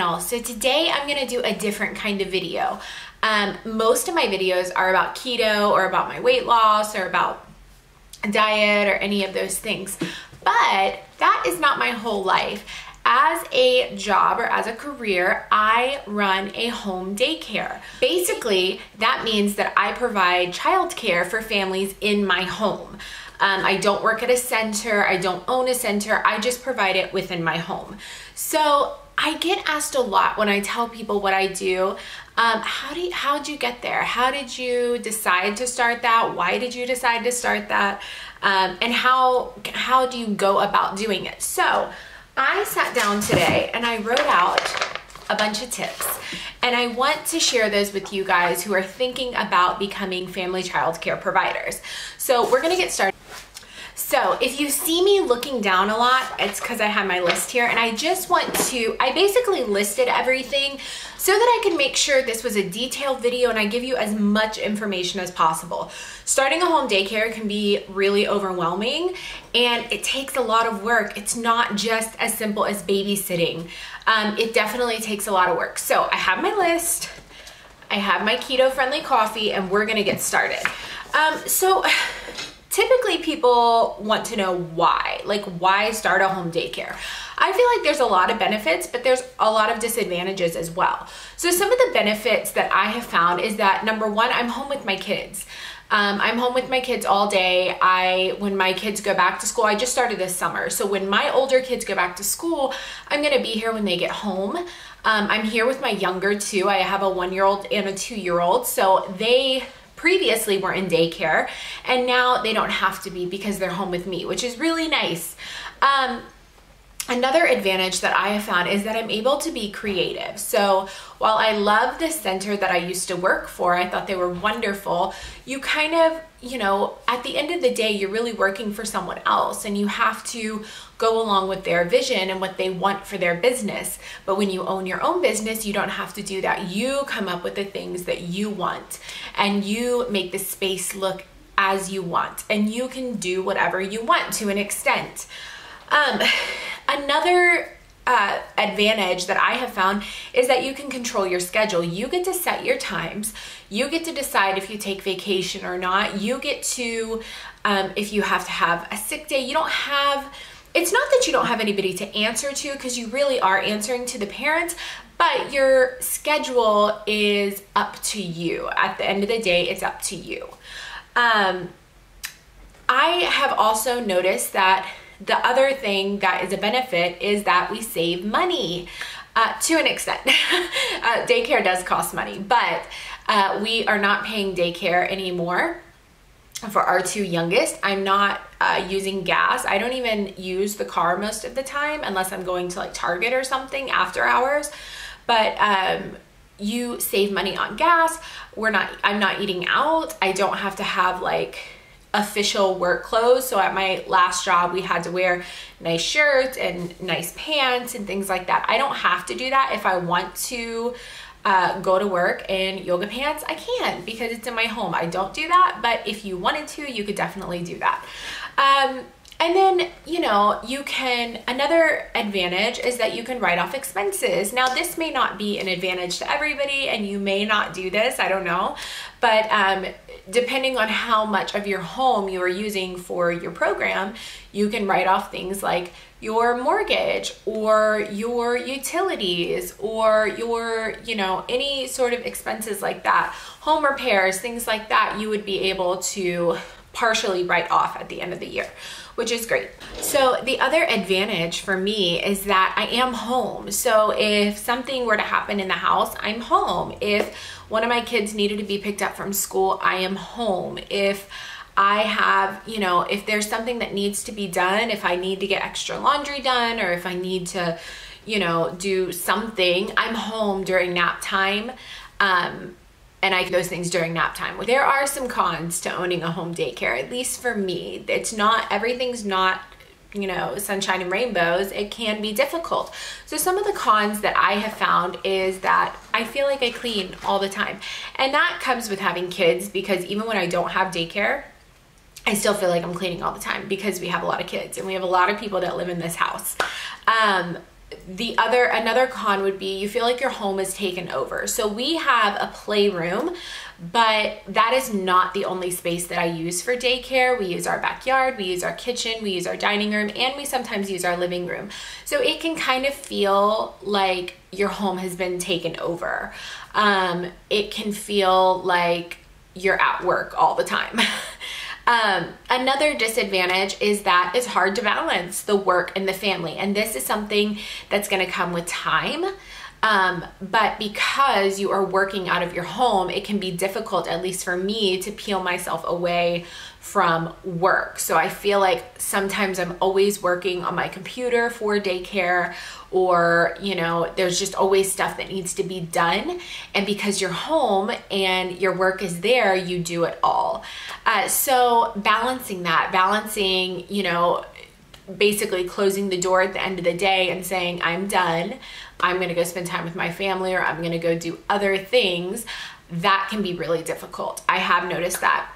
channel. So today I'm gonna do a different kind of video. Most of my videos are about keto or about my weight loss or about diet or any of those things, but that is not my whole life. As a job or as a career, I run a home daycare. Basically, that means that I provide childcare for families in my home. I don't work at a center, I don't own a center, I just provide it within my home. So I get asked a lot when I tell people what I do, how'd you get there? How did you decide to start that? Why did you decide to start that? And how do you go about doing it? So I sat down today and I wrote out a bunch of tips, and I want to share those with you guys who are thinking about becoming family child care providers. So we're gonna get started. So if you see me looking down a lot, it's because I have my list here, and I just want to, I basically listed everything so that I could make sure this was a detailed video and I give you as much information as possible. Starting a home daycare can be really overwhelming and it takes a lot of work. It's not just as simple as babysitting. It definitely takes a lot of work. So I have my list, I have my keto-friendly coffee, and we're gonna get started. Typically people want to know why, like why start a home daycare? I feel like there's a lot of benefits, but there's a lot of disadvantages as well. So some of the benefits that I have found is that, number one, I'm home with my kids. I'm home with my kids all day. When my kids go back to school, I just started this summer. So when my older kids go back to school, I'm gonna be here when they get home. I'm here with my younger two. I have a 1-year-old and a 2-year-old. So they previously were in daycare and now they don't have to be because they're home with me, which is really nice. Another advantage that I have found is that I'm able to be creative. So while I love the center that I used to work for, I thought they were wonderful, you kind of, at the end of the day, you're really working for someone else and you have to go along with their vision and what they want for their business. But when you own your own business, you don't have to do that. You come up with the things that you want and you make the space look as you want, and you can do whatever you want to an extent. Another advantage that I have found is that you can control your schedule. You get to set your times. You get to decide if you take vacation or not. You get to, if you have to have a sick day, it's not that you don't have anybody to answer to, because you really are answering to the parents, but your schedule is up to you. At the end of the day, it's up to you. I have also noticed that the other thing that is a benefit is that we save money to an extent. Daycare does cost money, but we are not paying daycare anymore for our 2 youngest. I'm not using gas. I don't even use the car most of the time unless I'm going to like Target or something after hours. But you save money on gas. I'm not eating out. I don't have to have like official work clothes. So at my last job, we had to wear nice shirts and nice pants and things like that. I don't have to do that. If I want to go to work in yoga pants, I can, because it's in my home. I don't do that, but if you wanted to, you could definitely do that. And then, another advantage is that you can write off expenses. Now, this may not be an advantage to everybody, and you may not do this, I don't know. But depending on how much of your home you are using for your program, you can write off things like your mortgage or your utilities or your, any sort of expenses like that. Home repairs, things like that, you would be able to partially write off at the end of the year, which is great. So the other advantage for me is that I am home. So if something were to happen in the house, I'm home. If one of my kids needed to be picked up from school, I am home. If I have, if there's something that needs to be done, if I need to get extra laundry done, or if I need to, do something, I'm home during nap time. And I do those things during nap time. There are some cons to owning a home daycare, at least for me. Everything's not, sunshine and rainbows. It can be difficult. So some of the cons that I have found is that I feel like I clean all the time. And that comes with having kids, because even when I don't have daycare, I still feel like I'm cleaning all the time because we have a lot of kids and we have a lot of people that live in this house. Another con would be you feel like your home is taken over. So we have a playroom, but that is not the only space that I use for daycare. We use our backyard, we use our kitchen, we use our dining room, and we sometimes use our living room. So it can kind of feel like your home has been taken over. It can feel like you're at work all the time. Another disadvantage is that it's hard to balance the work and the family. And this is something that's going to come with time. But because you are working out of your home, it can be difficult, at least for me, to peel myself away from work. So I feel like sometimes I'm always working on my computer for daycare, or, you know, there's just always stuff that needs to be done. And because you're home and your work is there, you do it all. So balancing, you know, basically closing the door at the end of the day and saying, I'm done, I'm going to go spend time with my family, or I'm going to go do other things, that can be really difficult. I have noticed that.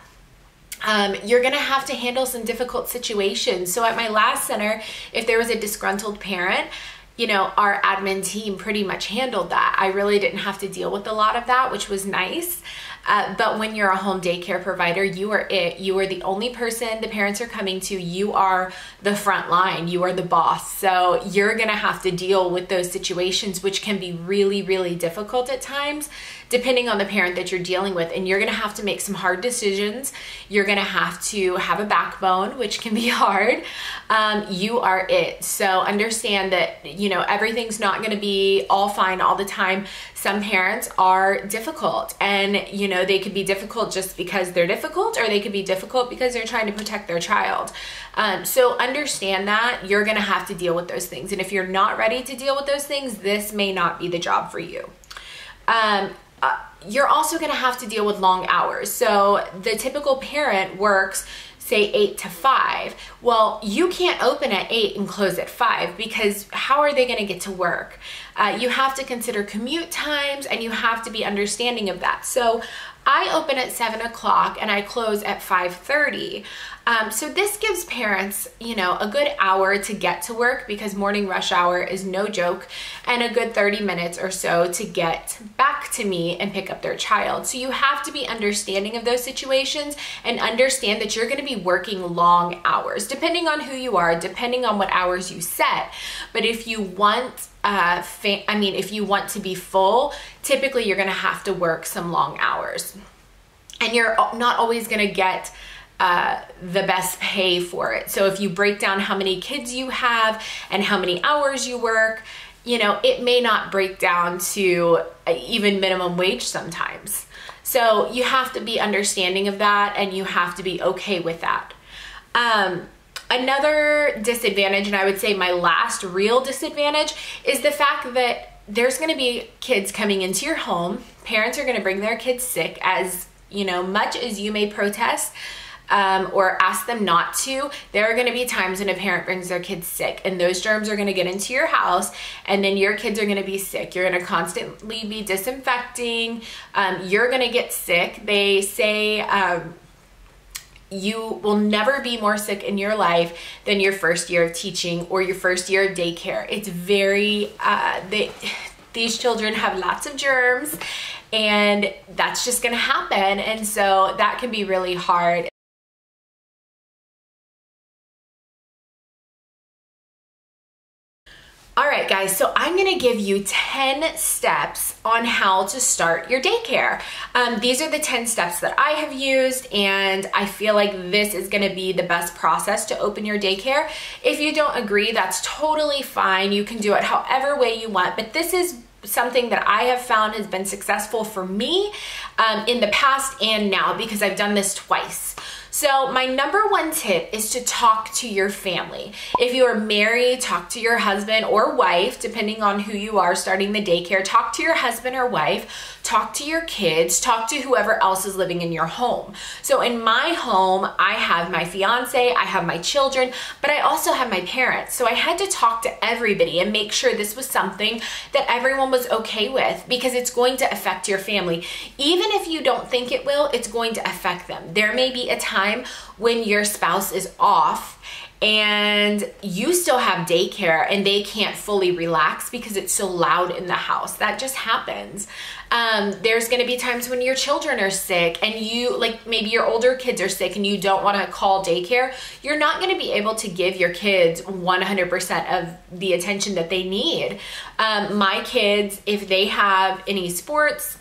You're going to have to handle some difficult situations. So at my last center, if there was a disgruntled parent, you know, our admin team pretty much handled that. I really didn't have to deal with a lot of that, which was nice. But when you're a home daycare provider, you are it. You are the only person the parents are coming to. You are the front line. You are the boss. So you're going to have to deal with those situations, which can be really, really difficult at times, depending on the parent that you're dealing with. And you're going to have to make some hard decisions. You're going to have a backbone, which can be hard. You are it. So understand that, you know, everything's not going to be all fine all the time. Some parents are difficult, and, you know, they could be difficult just because they're difficult, or they could be difficult because they're trying to protect their child. So understand that you're going to have to deal with those things. And if you're not ready to deal with those things, this may not be the job for you. You're also going to have to deal with long hours. So the typical parent works, say, 8 to 5. Well, you can't open at 8 and close at 5, because how are they going to get to work? You have to consider commute times, and you have to be understanding of that. So I open at 7 o'clock and I close at 5:30. So this gives parents, you know, a good hour to get to work, because morning rush hour is no joke, and a good 30 minutes or so to get back to me and pick up their child. So you have to be understanding of those situations and understand that you're going to be working long hours, depending on who you are, depending on what hours you set. But if you want if you want to be full, typically you're going to have to work some long hours, and you're not always going to get the best pay for it. So if you break down how many kids you have and how many hours you work, you know, it may not break down to even minimum wage sometimes. So you have to be understanding of that, and you have to be okay with that. Another disadvantage, and I would say my last real disadvantage, is the fact that there's going to be kids coming into your home. Parents are going to bring their kids sick. As, you know, much as you may protest or ask them not to, there are going to be times when a parent brings their kids sick, and those germs are going to get into your house, and then your kids are going to be sick. You're going to constantly be disinfecting. You're going to get sick. They say you will never be more sick in your life than your first year of teaching or your first year of daycare. It's very, these children have lots of germs, and that's just going to happen. And so that can be really hard. All right, guys, so I'm gonna give you 10 steps on how to start your daycare. These are the 10 steps that I have used, and I feel like this is gonna be the best process to open your daycare. If you don't agree, that's totally fine. You can do it however way you want, but this is something that I have found has been successful for me in the past and now, because I've done this twice. So my number one tip is to talk to your family. If you are married, talk to your husband or wife, depending on who you are starting the daycare. Talk to your husband or wife, talk to your kids, talk to whoever else is living in your home. So in my home, I have my fiance, I have my children, but I also have my parents. So I had to talk to everybody and make sure this was something that everyone was okay with, because it's going to affect your family. Even if you don't think it will, it's going to affect them. There may be a time when your spouse is off and you still have daycare and they can't fully relax because it's so loud in the house. That just happens. There's gonna be times when your children are sick and you, like maybe your older kids are sick and you don't wanna call daycare. You're not gonna be able to give your kids 100% of the attention that they need. My kids, if they have any sports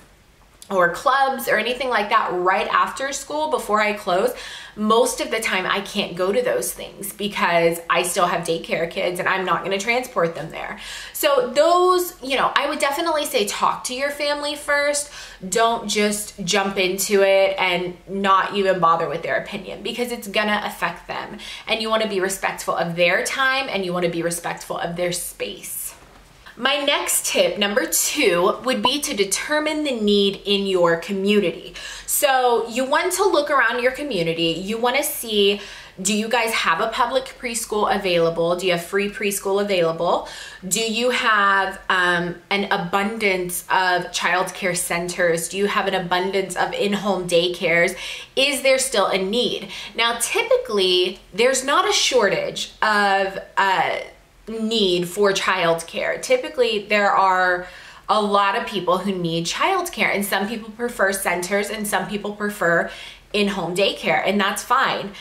or clubs or anything like that right after school before I close, most of the time I can't go to those things because I still have daycare kids and I'm not going to transport them there. So those, you know, I would definitely say talk to your family first. Don't just jump into it and not even bother with their opinion, because it's gonna affect them, and you want to be respectful of their time and you want to be respectful of their space. My next tip, number 2, would be to determine the need in your community. So you want to look around your community. You want to see, do you guys have a public preschool available? Do you have free preschool available? Do you have an abundance of childcare centers? Do you have an abundance of in-home daycares? Is there still a need? Now, typically, there's not a shortage of need for childcare. Typically, there are a lot of people who need childcare, and some people prefer centers and some people prefer in-home daycare, and that's fine.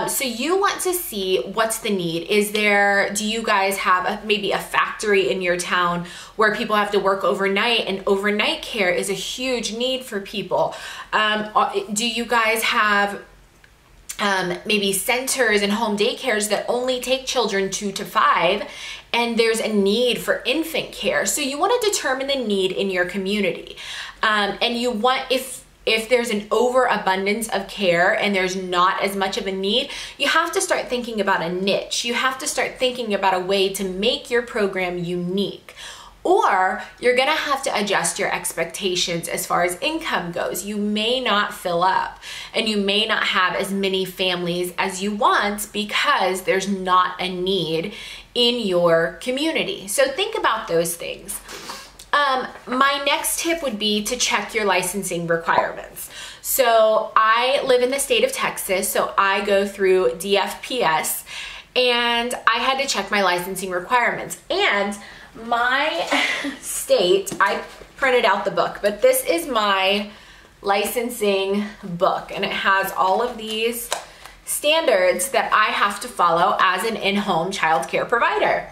So you want to see what's the need. Do you guys have maybe a factory in your town where people have to work overnight, and overnight care is a huge need for people? Do you guys have maybe centers and home daycares that only take children 2 to 5, and there's a need for infant care? So you want to determine the need in your community. And you want, if there's an overabundance of care and there's not as much of a need, you have to start thinking about a niche. You have to start thinking about a way to make your program unique. Or you're gonna have to adjust your expectations as far as income goes. You may not fill up, and you may not have as many families as you want because there's not a need in your community. So think about those things. My next tip would be to check your licensing requirements. So I live in the state of Texas, so I go through DFPS, and I had to check my licensing requirements. And my state, I printed out the book, but this is my licensing book, and it has all of these standards that I have to follow as an in-home childcare provider.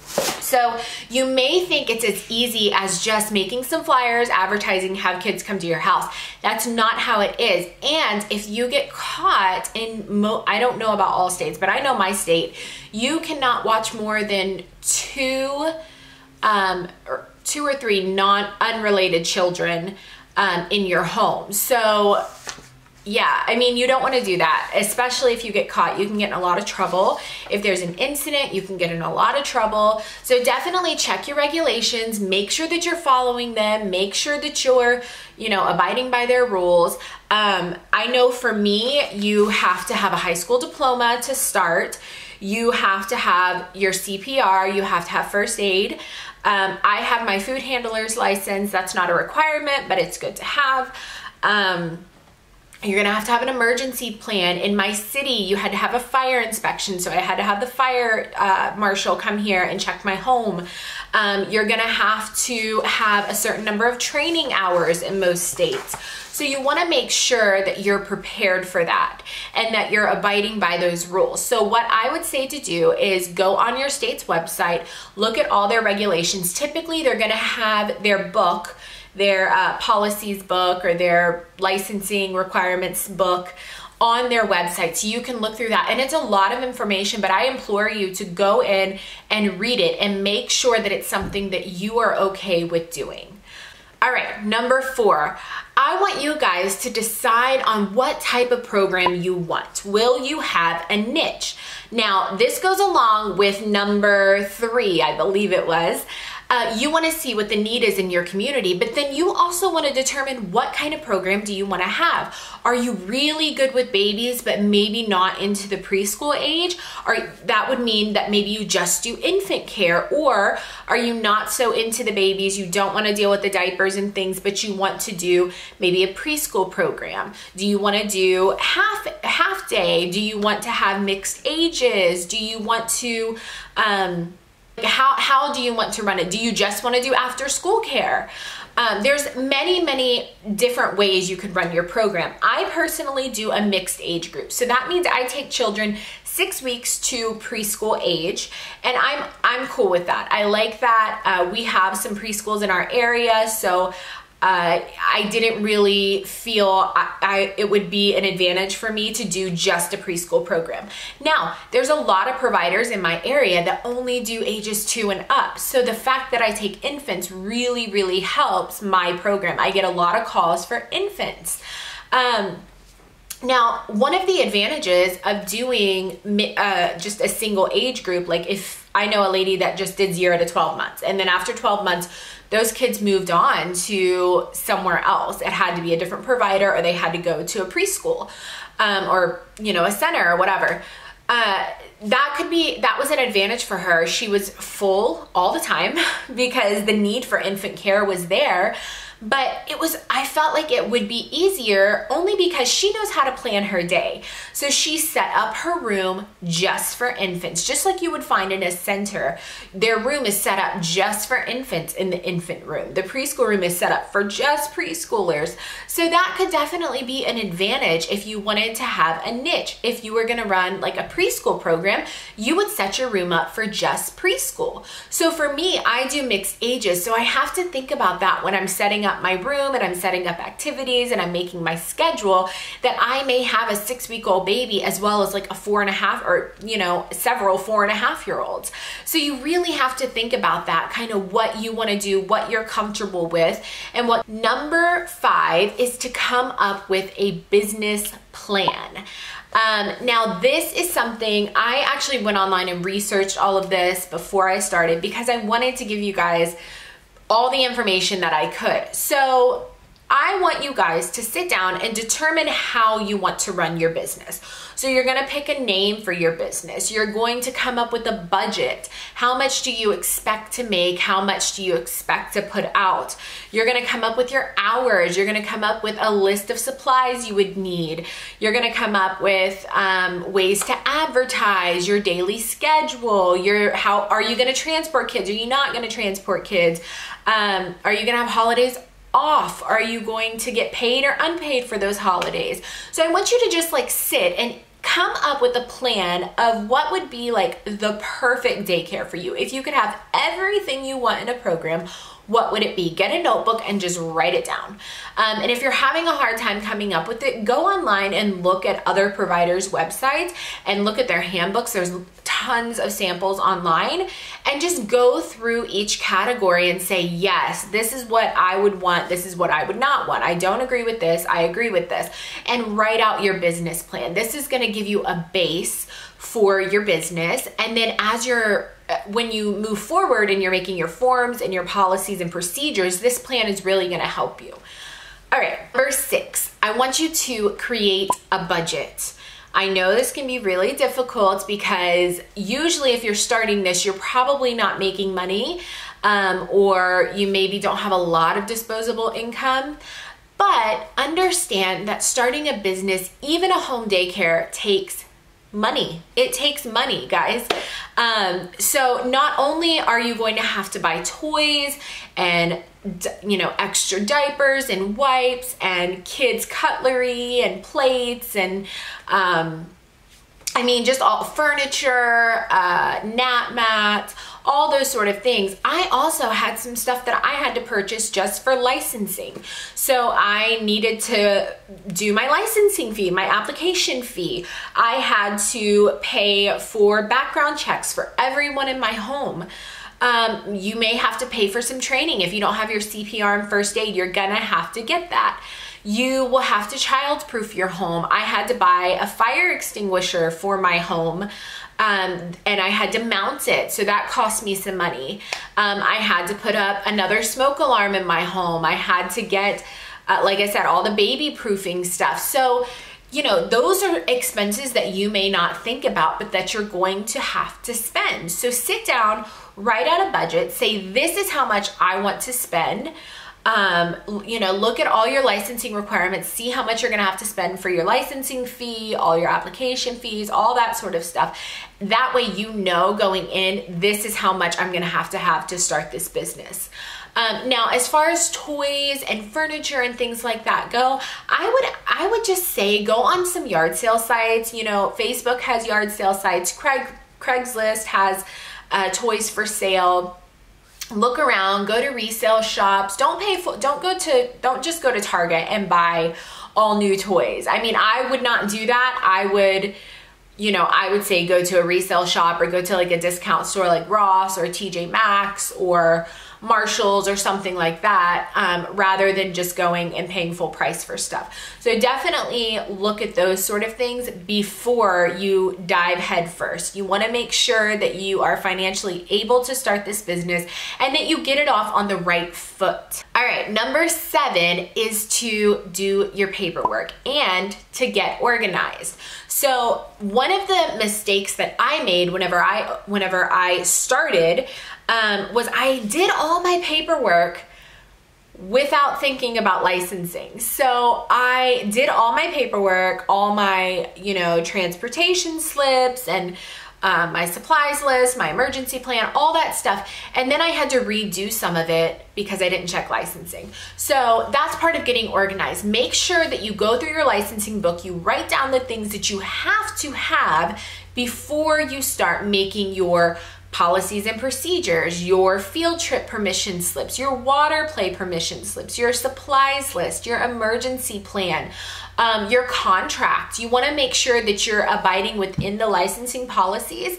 So you may think it's as easy as just making some flyers, advertising, have kids come to your house. That's not how it is. And if you get caught in, I don't know about all states, but I know my state, you cannot watch more than 2 or 3 unrelated children in your home. So yeah, I mean, you don't want to do that, especially if you get caught. You can get in a lot of trouble. If there's an incident, you can get in a lot of trouble. So definitely check your regulations, make sure that you're following them, make sure that you're, you know, abiding by their rules. I know for me, you have to have a high school diploma to start. You have to have your CPR, you have to have first aid. I have my food handler's license. That's not a requirement, but it's good to have. You're gonna have to have an emergency plan. In my city, you had to have a fire inspection, so I had to have the fire marshal come here and check my home. You're gonna have to have a certain number of training hours in most states. So you wanna make sure that you're prepared for that and that you're abiding by those rules. So what I would say to do is go on your state's website, look at all their regulations. Typically, they're gonna have their book, their policies book, or their licensing requirements book on their website, so you can look through that. And it's a lot of information, but I implore you to go in and read it and make sure that it's something that you are okay with doing. All right, number 4, I want you guys to decide on what type of program you want. Will you have a niche? Now, this goes along with number 3, I believe it was. You want to see what the need is in your community, but then you also want to determine what kind of program do you want to have. Are you really good with babies, but maybe not into the preschool age? Or that would mean that maybe you just do infant care. Or are you not so into the babies, you don't want to deal with the diapers and things, but you want to do maybe a preschool program? Do you want to do half half day? Do you want to have mixed ages? Do you want to, how do you want to run it? Do you just want to do after school care? There's many different ways you could run your program. I personally do a mixed age group. So that means I take children 6 weeks to preschool age, and I'm cool with that. I like that. We have some preschools in our area, so I didn't really feel it would be an advantage for me to do just a preschool program. Now, there's a lot of providers in my area that only do ages 2 and up. So the fact that I take infants really helps my program. I get a lot of calls for infants. Now, one of the advantages of doing just a single age group, like if I know a lady that just did 0 to 12 months, and then after 12 months, those kids moved on to somewhere else. It had to be a different provider, or they had to go to a preschool, or, a center or whatever. That was an advantage for her. She was full all the time because the need for infant care was there. But I felt like it would be easier only because she knows how to plan her day. So she set up her room just for infants, just like you would find in a center. Their room is set up just for infants in the infant room. The preschool room is set up for just preschoolers. So that could definitely be an advantage if you wanted to have a niche. If you were gonna run like a preschool program, you would set your room up for just preschool. So for me, I do mixed ages. So I have to think about that when I'm setting up my room and I'm setting up activities and I'm making my schedule, that I may have a 6-week-old baby as well as like a 4.5 or, several 4.5-year-olds. So you really have to think about that, kind of what you want to do, what you're comfortable with. And number 5 is to come up with a business plan. Now this is something I actually went online and researched all of this before I started because I wanted to give you guys all the information that I could. So I want you guys to sit down and determine how you want to run your business. So you're gonna pick a name for your business. You're going to come up with a budget. How much do you expect to make? How much do you expect to put out? You're gonna come up with your hours. You're gonna come up with a list of supplies you would need. You're gonna come up with ways to advertise, your daily schedule, how are you gonna transport kids? Are you not gonna transport kids? Are you gonna have holidays off? Are you going to get paid or unpaid for those holidays? So I want you to just like sit and come up with a plan of what would be like the perfect daycare for you. If you could have everything you want in a program, what would it be? Get a notebook and just write it down. And if you're having a hard time coming up with it, go online and look at other providers' websites and look at their handbooks. There's tons of samples online, and just go through each category and say, yes, this is what I would want. This is what I would not want. I don't agree with this. I agree with this. And write out your business plan. This is going to give you a base for your business. And then when you move forward and you're making your forms and your policies and procedures, this plan is really going to help you. All right, number 6, I want you to create a budget. I know this can be really difficult because usually if you're starting this, you're probably not making money, or you maybe don't have a lot of disposable income. But understand that starting a business, even a home daycare, takes money. It takes money, guys. So not only are you going to have to buy toys and extra diapers and wipes and kids cutlery and plates and just all furniture, nap mats, all those sort of things. I also had some stuff that I had to purchase just for licensing. So I needed to do my licensing fee, my application fee. I had to pay for background checks for everyone in my home. You may have to pay for some training. If you don't have your CPR and first aid, you're gonna have to get that. You will have to childproof your home. I had to buy a fire extinguisher for my home, and I had to mount it, so that cost me some money. I had to put up another smoke alarm in my home. I had to get, like I said, all the baby proofing stuff. So, those are expenses that you may not think about, but that you're going to have to spend. So sit down, write out a budget, say this is how much I want to spend. You know, look at all your licensing requirements, see how much you're gonna have to spend for your licensing fee, all your application fees, all that sort of stuff. That way you know going in, this is how much I'm gonna have to start this business. Now, as far as toys and furniture and things like that go, I would just say go on some yard sale sites. You know, Facebook has yard sale sites, Craigslist has toys for sale. Look around, go to resale shops. Don't just go to Target and buy all new toys. I mean, I would not do that. I would say go to a resale shop or go to like a discount store like Ross or TJ Maxx or Marshalls or something like that, rather than just going and paying full price for stuff. So definitely look at those sort of things before you dive head first. You want to make sure that you are financially able to start this business and that you get it off on the right foot. All right, number 7 is to do your paperwork and to get organized. So one of the mistakes that I made whenever I started was I did all my paperwork without thinking about licensing. So I did all my paperwork, all my, transportation slips and my supplies list, my emergency plan, all that stuff. And then I had to redo some of it because I didn't check licensing. So that's part of getting organized. Make sure that you go through your licensing book, you write down the things that you have to have before you start making your policies and procedures, your field trip permission slips, your water play permission slips, your supplies list, your emergency plan, your contract. You want to make sure that you're abiding within the licensing policies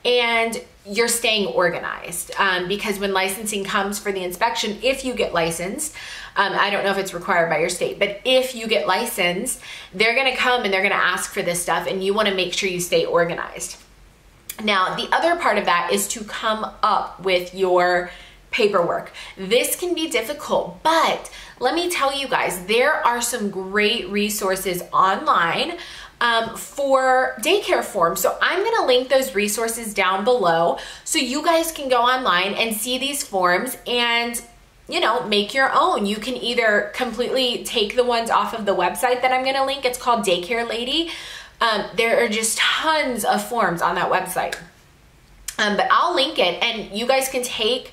and you're staying organized, because when licensing comes for the inspection, if you get licensed, I don't know if it's required by your state, but if you get licensed, they're going to come and they're going to ask for this stuff, and you want to make sure you stay organized. Now, the other part of that is to come up with your paperwork. This can be difficult, but let me tell you guys, there are some great resources online for daycare forms. So I'm going to link those resources down below so you guys can go online and see these forms and make your own. You can either completely take the ones off of the website that I'm going to link. It's called Daycare Lady. There are just tons of forms on that website. But I'll link it and you guys can take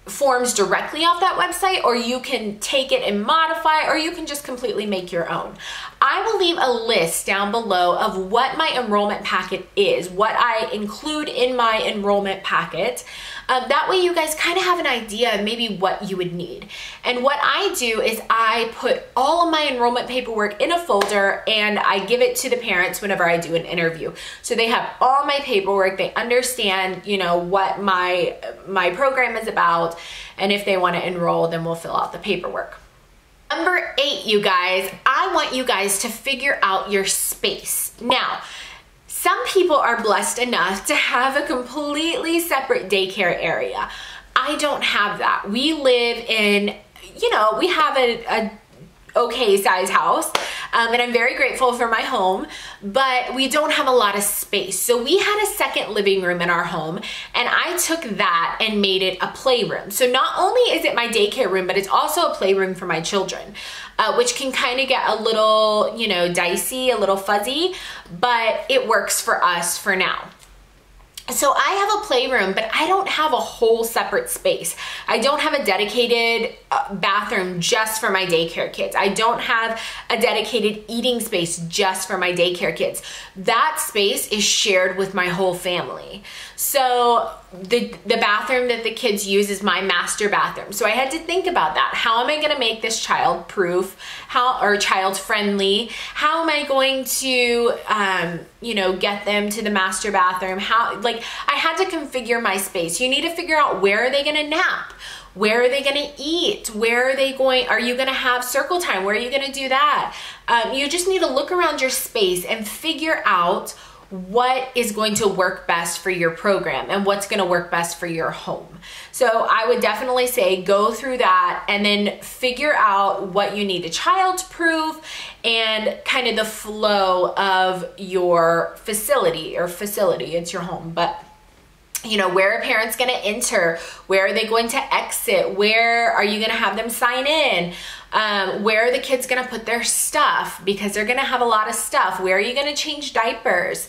forms directly off that website, or you can take it and modify, or you can just completely make your own. I will leave a list down below of what my enrollment packet is, what I include in my enrollment packet. That way you guys kind of have an idea of maybe what you would need. And what I do is I put all of my enrollment paperwork in a folder and I give it to the parents whenever I do an interview. So they have all my paperwork, they understand, what my program is about, and if they want to enroll, then we'll fill out the paperwork. Number 8, you guys, I want you guys to figure out your space. Now, some people are blessed enough to have a completely separate daycare area. I don't have that. We live in, we have a okay size house, and I'm very grateful for my home, but we don't have a lot of space. So we had a second living room in our home, and I took that and made it a playroom. So not only is it my daycare room, but it's also a playroom for my children, which can kind of get a little, dicey, a little fuzzy, but it works for us for now. So I have a playroom, but I don't have a whole separate space. I don't have a dedicated bathroom just for my daycare kids. I don't have a dedicated eating space just for my daycare kids. That space is shared with my whole family. So the bathroom that the kids use is my master bathroom. So I had to think about that. How am I going to make this child-proof, or child-friendly? How am I going to, get them to the master bathroom? I had to configure my space. You need to figure out, where are they going to nap? Where are they going to eat? Where are they going? Are you going to have circle time? Where are you going to do that? You just need to look around your space and figure out what is going to work best for your program and what's going to work best for your home. So I would definitely say go through that and then figure out what you need to child-proof and kind of the flow of your facility, it's your home, but You know, where are parents going to enter? Where are they going to exit? Where are you going to have them sign in? Where are the kids going to put their stuff? Because they're going to have a lot of stuff. Where are you going to change diapers?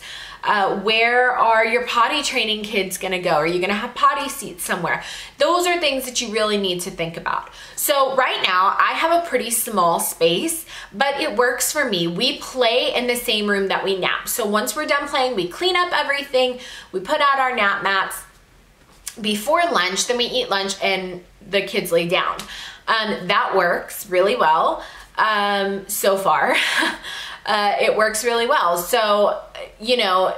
Where are your potty training kids going to go? Are you going to have potty seats somewhere? Those are things that you really need to think about. So right now I have a pretty small space, but it works for me. We play in the same room that we nap. So once we're done playing, we clean up everything. We put out our nap mats before lunch, then we eat lunch and the kids lay down. That works really well so far. It works really well. So, you know,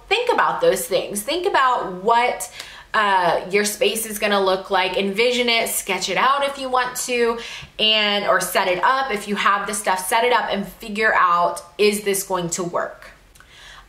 think about those things. Think about what your space is going to look like. Envision it, sketch it out if you want to, or set it up. If you have the stuff, set it up and figure out, is this going to work?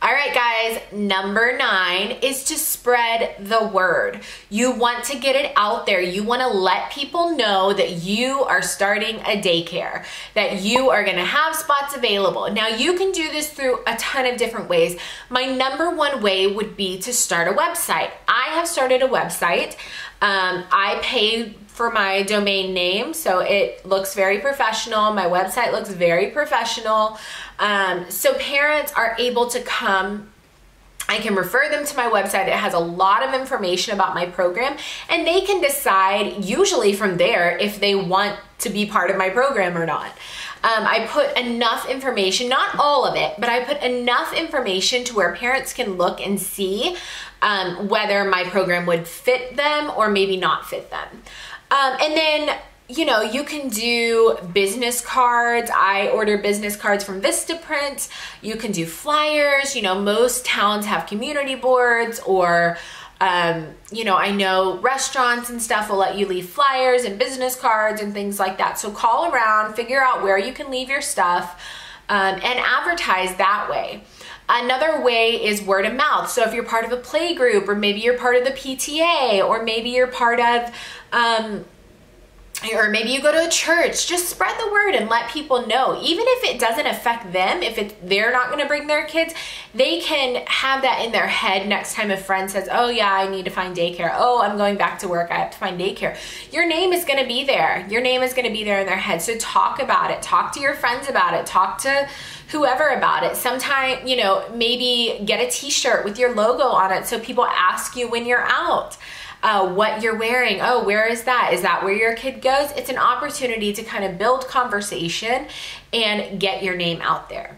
All right, guys, number 9 is to spread the word. You want to get it out there. You want to let people know that you are starting a daycare, that you are going to have spots available. Now, you can do this through a ton of different ways. My number 1 way would be to start a website. I have started a website. I pay for my domain name, so it looks very professional. My website looks very professional. So parents are able to come. I can refer them to my website. It has a lot of information about my program, and they can decide usually from there if they want to be part of my program or not. I put enough information, not all of it, but I put enough information to where parents can look and see whether my program would fit them or maybe not fit them. And then, you know, you can do business cards. I order business cards from Vistaprint. You can do flyers. You know, most towns have community boards, or, you know, I know restaurants and stuff will let you leave flyers and business cards and things like that. So call around, figure out where you can leave your stuff, and advertise that way. Another way is word of mouth. So if you're part of a play group, or maybe you're part of the PTA, or maybe you're part of, or maybe you go to a church, just spread the word and let people know. Even if it doesn't affect them, if they're not going to bring their kids, they can have that in their head next time a friend says, oh yeah, I need to find daycare. Oh, I'm going back to work, I have to find daycare. Your name is going to be there. Your name is going to be there in their head. So talk about it. Talk to your friends about it. Talk to whoever about it. Sometime, you know, maybe get a t-shirt with your logo on it so people ask you when you're out. What you're wearing. Oh, where is that? Is that where your kid goes? It's an opportunity to kind of build conversation and get your name out there.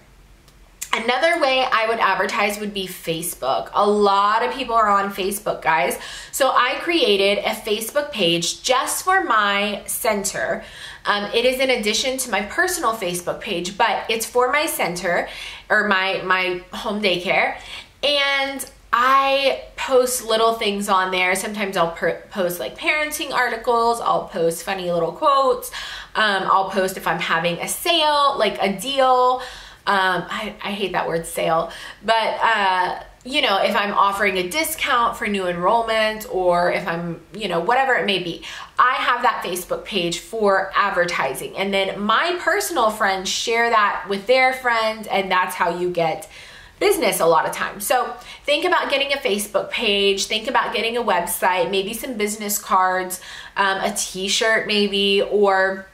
Another way I would advertise would be Facebook. A lot of people are on Facebook, guys. So I created a Facebook page just for my center. It is in addition to my personal Facebook page, but it's for my center, or my home daycare. And I post little things on there. Sometimes I'll post like parenting articles. I'll post funny little quotes. I'll post if I'm having a sale, like a deal. I hate that word sale, but you know, if I'm offering a discount for new enrollment, or if I'm, you know, whatever it may be, I have that Facebook page for advertising. And then my personal friends share that with their friends, and that's how you get business a lot of times. So think about getting a Facebook page, think about getting a website, maybe some business cards, a t-shirt maybe, or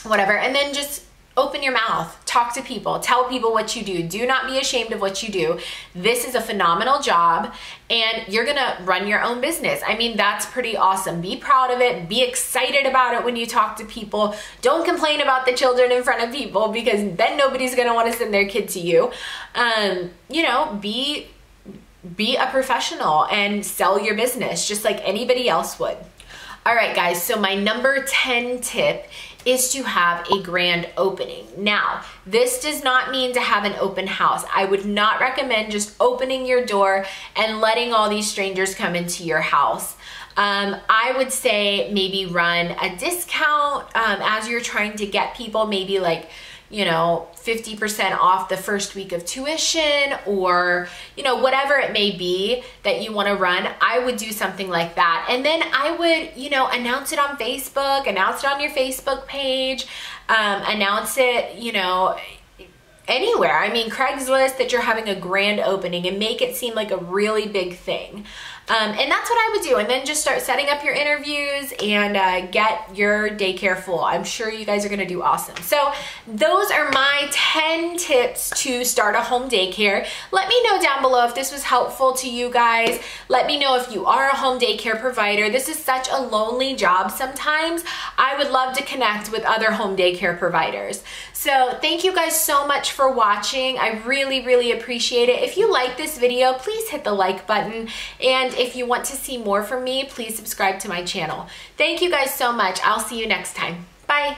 whatever, and then just open your mouth, talk to people, tell people what you do. Do not be ashamed of what you do. This is a phenomenal job, and you're gonna run your own business. I mean, that's pretty awesome. Be proud of it. Be excited about it when you talk to people. Don't complain about the children in front of people, because then nobody's gonna wanna send their kid to you. You know, be a professional and sell your business just like anybody else would. All right, guys, so my number 10 tip is to have a grand opening. Now, this does not mean to have an open house. I would not recommend just opening your door and letting all these strangers come into your house. I would say maybe run a discount as you're trying to get people, maybe like, you know, 50% off the first week of tuition, or, you know, whatever it may be that you want to run. I would do something like that. And then I would, you know, announce it on Facebook, announce it on your Facebook page, announce it, you know, anywhere. I mean, Craigslist, that you're having a grand opening, and make it seem like a really big thing. And that's what I would do. And then just start setting up your interviews and get your daycare full. I'm sure you guys are gonna do awesome. So those are my 10 tips to start a home daycare. Let me know down below if this was helpful to you guys. Let me know if you are a home daycare provider. This is such a lonely job sometimes. I would love to connect with other home daycare providers. So thank you guys so much for watching. I really, really appreciate it. If you like this video, please hit the like button. And if you want to see more from me, please subscribe to my channel. Thank you guys so much. I'll see you next time. Bye.